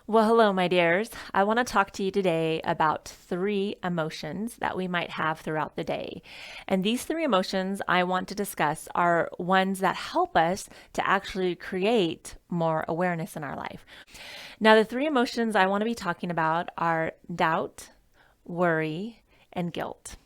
Well, hello, my dears. I want to talk to you today about three emotions that we might have throughout the day. And these three emotions I want to discuss are ones that help us to actually create more awareness in our life. Now, the three emotions I want to be talking about are doubt, worry, and guilt.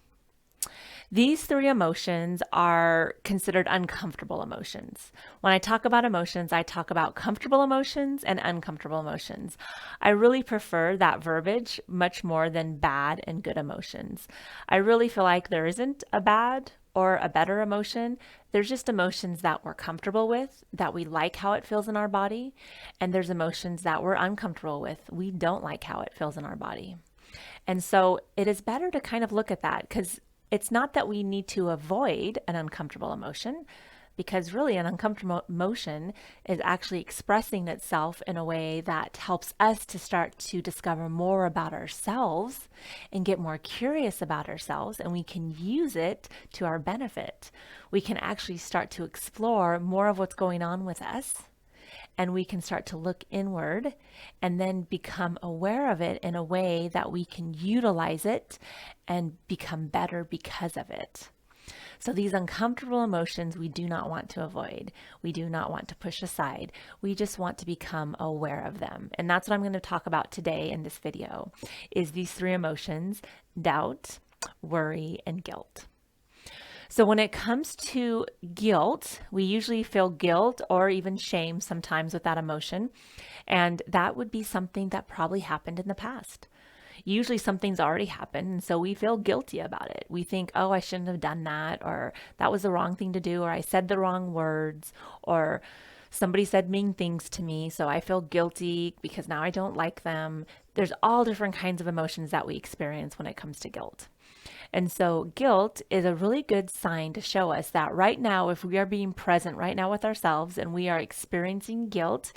These three emotions are considered uncomfortable emotions. When I talk about emotions, I talk about comfortable emotions and uncomfortable emotions. I really prefer that verbiage much more than bad and good emotions. I really feel like there isn't a bad or a better emotion. There's just emotions that we're comfortable with, that we like how it feels in our body, and there's emotions that we're uncomfortable with. We don't like how it feels in our body. And so it is better to kind of look at that because it's not that we need to avoid an uncomfortable emotion, because really an uncomfortable emotion is actually expressing itself in a way that helps us to start to discover more about ourselves and get more curious about ourselves, and we can use it to our benefit. We can actually start to explore more of what's going on with us, and we can start to look inward and then become aware of it in a way that we can utilize it and become better because of it. So, these uncomfortable emotions we do not want to avoid. We do not want to push aside. We just want to become aware of them. And that's what I'm going to talk about today in this video is these three emotions: doubt, worry, and guilt. So, when it comes to guilt, we usually feel guilt or even shame sometimes with that emotion. And that would be something that probably happened in the past. Usually something's already happened, and so we feel guilty about it. We think, oh, I shouldn't have done that, or that was the wrong thing to do, or I said the wrong words, or somebody said mean things to me, so I feel guilty because now I don't like them. There's all different kinds of emotions that we experience when it comes to guilt. And so, guilt is a really good sign to show us that right now, if we are being present right now with ourselves and we are experiencing guilt,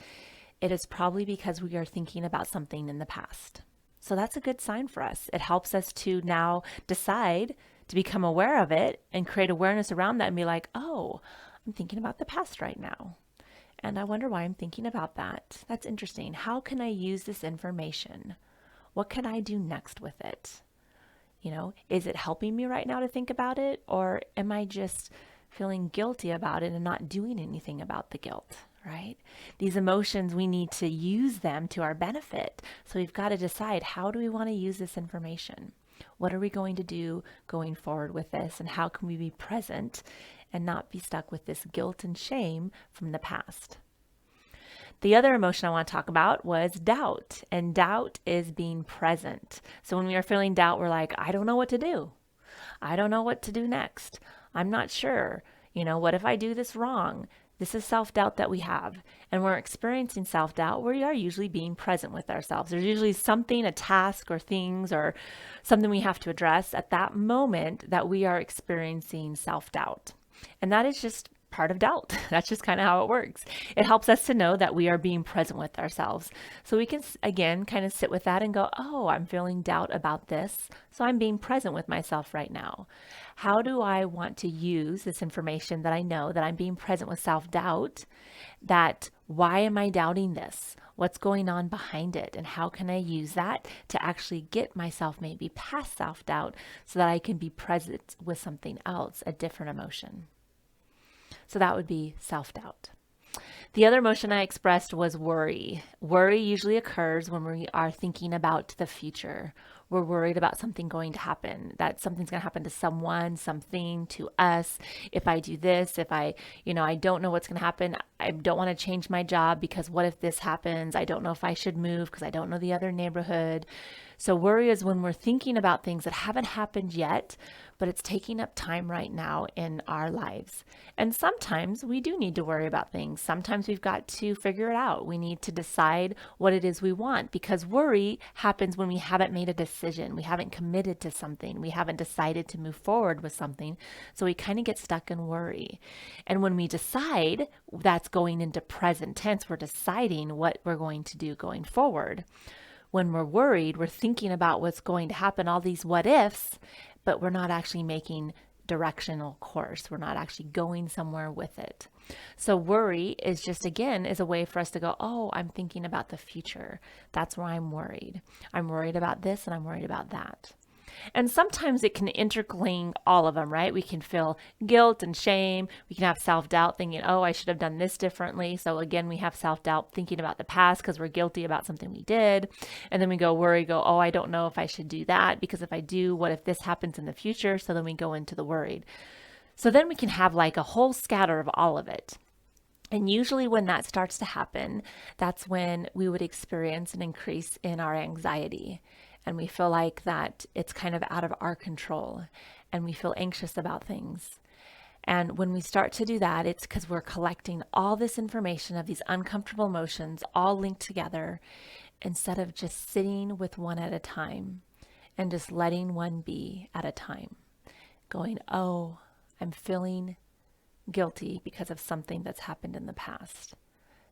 it is probably because we are thinking about something in the past. So, that's a good sign for us. It helps us to now decide to become aware of it and create awareness around that and be like, oh, I'm thinking about the past right now. And I wonder why I'm thinking about that. That's interesting. How can I use this information? What can I do next with it? Is it helping me right now to think about it? Or am I just feeling guilty about it and not doing anything about the guilt, right? These emotions, we need to use them to our benefit. So we've got to decide, how do we want to use this information? What are we going to do going forward with this? And how can we be present and not be stuck with this guilt and shame from the past? The other emotion I want to talk about was doubt, and doubt is being present. So when we are feeling doubt, we're like, I don't know what to do. I don't know what to do next. I'm not sure. What if I do this wrong? This is self doubt that we have. And we're experiencing self doubt. We are usually being present with ourselves. There's usually something, a task or things or something we have to address at that moment that we are experiencing self doubt. And that is just part of doubt. That's just kind of how it works. It helps us to know that we are being present with ourselves. So we can, again, kind of sit with that and go, oh, I'm feeling doubt about this. So I'm being present with myself right now. How do I want to use this information that I know that I'm being present with self doubt? That why am I doubting this? What's going on behind it? And how can I use that to actually get myself maybe past self doubt so that I can be present with something else, a different emotion? So that would be self doubt. The other emotion I expressed was worry. Worry usually occurs when we are thinking about the future. We're worried about something going to happen, that something's going to happen to someone, something to us. If I do this, if I don't know what's going to happen. I don't want to change my job because what if this happens? I don't know if I should move because I don't know the other neighborhood. So worry is when we're thinking about things that haven't happened yet, but it's taking up time right now in our lives. And sometimes we do need to worry about things. Sometimes we've got to figure it out. We need to decide what it is we want, because worry happens when we haven't made a decision. We haven't committed to something. We haven't decided to move forward with something. So we kind of get stuck in worry. And when we decide, that's going into present tense. We're deciding what we're going to do going forward. When we're worried, we're thinking about what's going to happen, all these what ifs, but we're not actually making directional course. We're not actually going somewhere with it. So worry is just, again, is a way for us to go, oh, I'm thinking about the future. That's why I'm worried. I'm worried about this and I'm worried about that. And sometimes it can intercling all of them, right? We can feel guilt and shame. We can have self-doubt thinking, oh, I should have done this differently. So again, we have self-doubt thinking about the past because we're guilty about something we did. And then we go worry, go, oh, I don't know if I should do that because if I do, what if this happens in the future? So then we go into the worried. So then we can have like a whole scatter of all of it. And usually when that starts to happen, that's when we would experience an increase in our anxiety. And we feel like that it's kind of out of our control and we feel anxious about things. And when we start to do that, it's because we're collecting all this information of these uncomfortable emotions all linked together instead of just sitting with one at a time and just letting one be at a time. Going, oh, I'm feeling guilty because of something that's happened in the past.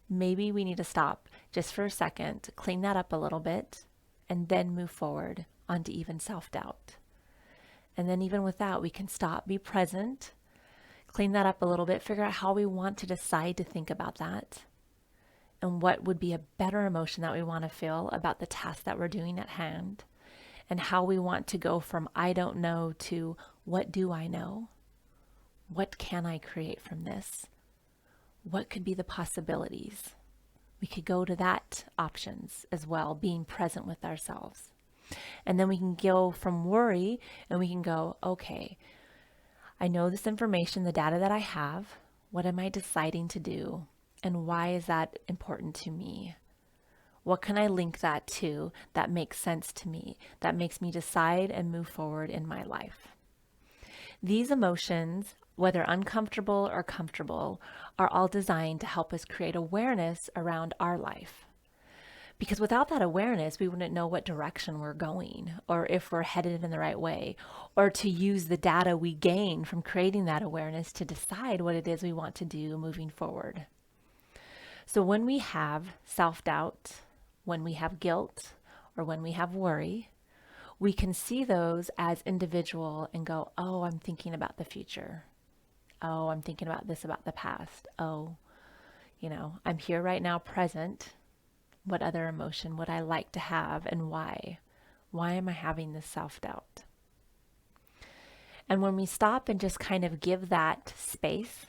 Maybe we need to stop just for a second, clean that up a little bit, and then move forward onto even self-doubt. And then even with that, we can stop, be present, clean that up a little bit, figure out how we want to decide to think about that, and what would be a better emotion that we want to feel about the task that we're doing at hand, and how we want to go from I don't know to what do I know? What can I create from this? What could be the possibilities? We could go to that options as well, being present with ourselves. And then we can go from worry and we can go, okay, I know this information, the data that I have. What am I deciding to do? And why is that important to me? What can I link that to that makes sense to me, that makes me decide and move forward in my life? These emotions, whether uncomfortable or comfortable, are all designed to help us create awareness around our life. Because without that awareness, we wouldn't know what direction we're going or if we're headed in the right way, or to use the data we gain from creating that awareness to decide what it is we want to do moving forward. So when we have self-doubt, when we have guilt, or when we have worry, we can see those as individual and go, oh, I'm thinking about the future. Oh, I'm thinking about this about the past. Oh, I'm here right now present. What other emotion would I like to have and why? Why am I having this self-doubt? And when we stop and just kind of give that space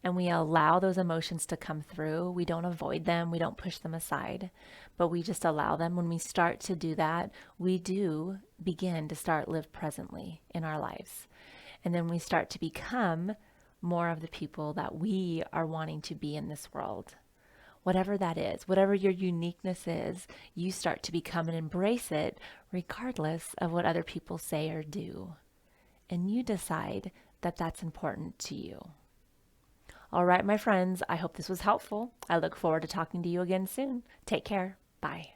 and we allow those emotions to come through, we don't avoid them, we don't push them aside, but we just allow them. When we start to do that, we do begin to live presently in our lives. And then we start to become more of the people that we are wanting to be in this world. Whatever that is, whatever your uniqueness is, you start to become and embrace it regardless of what other people say or do. And you decide that that's important to you. All right, my friends, I hope this was helpful. I look forward to talking to you again soon. Take care. Bye.